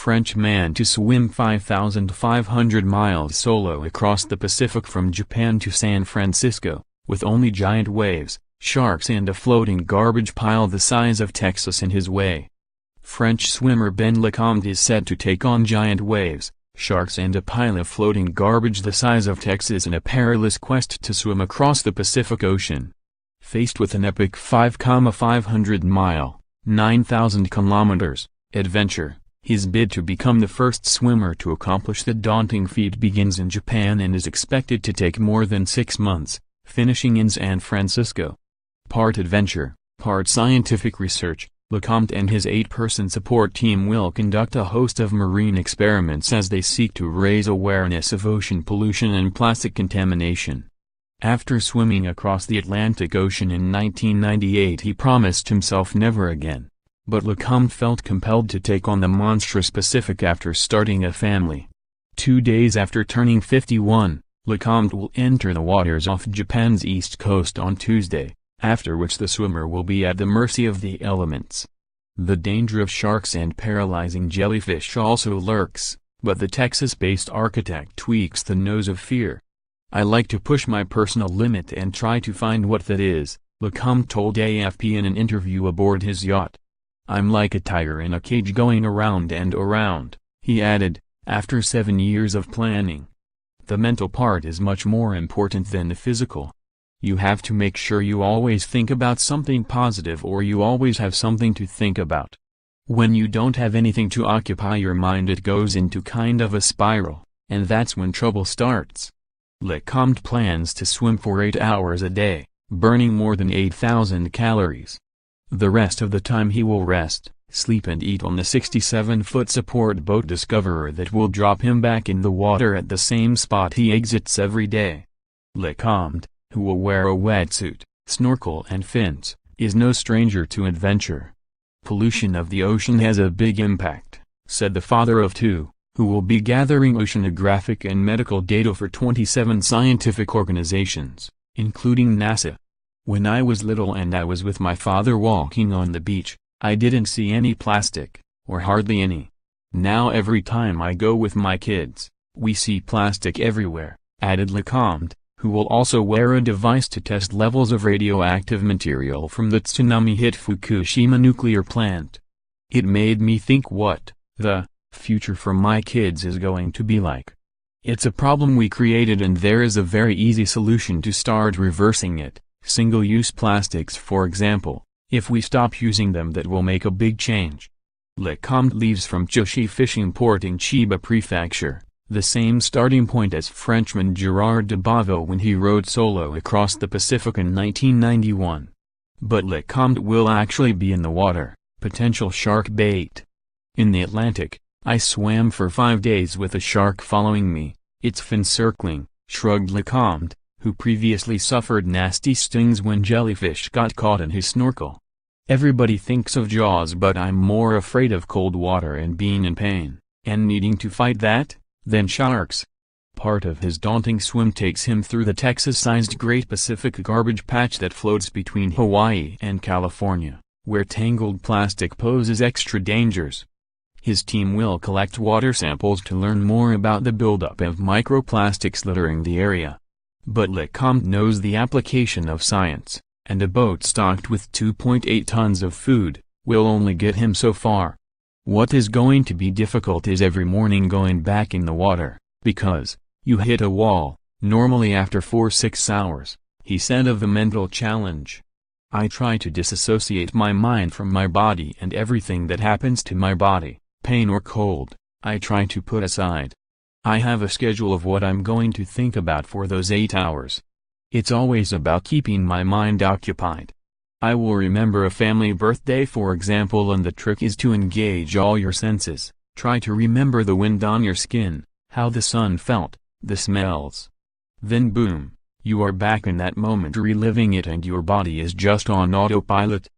French man to swim 5,500 miles solo across the Pacific from Japan to San Francisco, with only giant waves, sharks and a floating garbage pile the size of Texas in his way. French swimmer Ben Lecomte is set to take on giant waves, sharks and a pile of floating garbage the size of Texas in a perilous quest to swim across the Pacific Ocean. Faced with an epic 5,500-mile, 9,000 kilometers, adventure, his bid to become the first swimmer to accomplish the daunting feat begins in Japan and is expected to take more than 6 months, finishing in San Francisco. Part adventure, part scientific research, Lecomte and his 8-person support team will conduct a host of marine experiments as they seek to raise awareness of ocean pollution and plastic contamination. After swimming across the Atlantic Ocean in 1998 he promised himself never again. But Lecomte felt compelled to take on the monstrous Pacific after starting a family. 2 days after turning 51, Lecomte will enter the waters off Japan's east coast on Tuesday, after which the swimmer will be at the mercy of the elements. The danger of sharks and paralyzing jellyfish also lurks, but the Texas-based architect tweaks the nose of fear. "I like to push my personal limit and try to find what that is," Lecomte told AFP in an interview aboard his yacht. "I'm like a tiger in a cage going around and around," he added, after 7 years of planning. The mental part is much more important than the physical. You have to make sure you always think about something positive or you always have something to think about. When you don't have anything to occupy your mind it goes into kind of a spiral, and that's when trouble starts. Lecomte plans to swim for 8 hours a day, burning more than 8,000 calories. The rest of the time he will rest, sleep and eat on the 67-foot support boat Discoverer that will drop him back in the water at the same spot he exits every day. Lecomte, who will wear a wetsuit, snorkel and fins, is no stranger to adventure. "Pollution of the ocean has a big impact," said the father of 2, who will be gathering oceanographic and medical data for 27 scientific organizations, including NASA. "When I was little and I was with my father walking on the beach, I didn't see any plastic, or hardly any. Now every time I go with my kids, we see plastic everywhere," added Lecomte, who will also wear a device to test levels of radioactive material from the tsunami-hit Fukushima nuclear plant. "It made me think what the future for my kids is going to be like. It's a problem we created and there is a very easy solution to start reversing it. Single-use plastics for example, if we stop using them that will make a big change." Lecomte leaves from Chushi fishing port in Chiba Prefecture, the same starting point as Frenchman Gerard de Baville when he rowed solo across the Pacific in 1991. But Lecomte will actually be in the water, potential shark bait. "In the Atlantic, I swam for 5 days with a shark following me, its fin circling," shrugged Lecomte, who previously suffered nasty stings when jellyfish got caught in his snorkel. "Everybody thinks of Jaws but I'm more afraid of cold water and being in pain, and needing to fight that, than sharks." Part of his daunting swim takes him through the Texas-sized Great Pacific garbage patch that floats between Hawaii and California, where tangled plastic poses extra dangers. His team will collect water samples to learn more about the buildup of microplastics littering the area. But Lecomte knows the application of science, and a boat stocked with 2.8 tons of food will only get him so far. What is going to be difficult is every morning going back in the water, because you hit a wall, normally after 4-6 hours, he said of the mental challenge. "I try to disassociate my mind from my body and everything that happens to my body, pain or cold, I try to put aside. I have a schedule of what I'm going to think about for those 8 hours. It's always about keeping my mind occupied. I will remember a family birthday for example, and the trick is to engage all your senses. Try to remember the wind on your skin, how the sun felt, the smells. Then boom, you are back in that moment reliving it and your body is just on autopilot.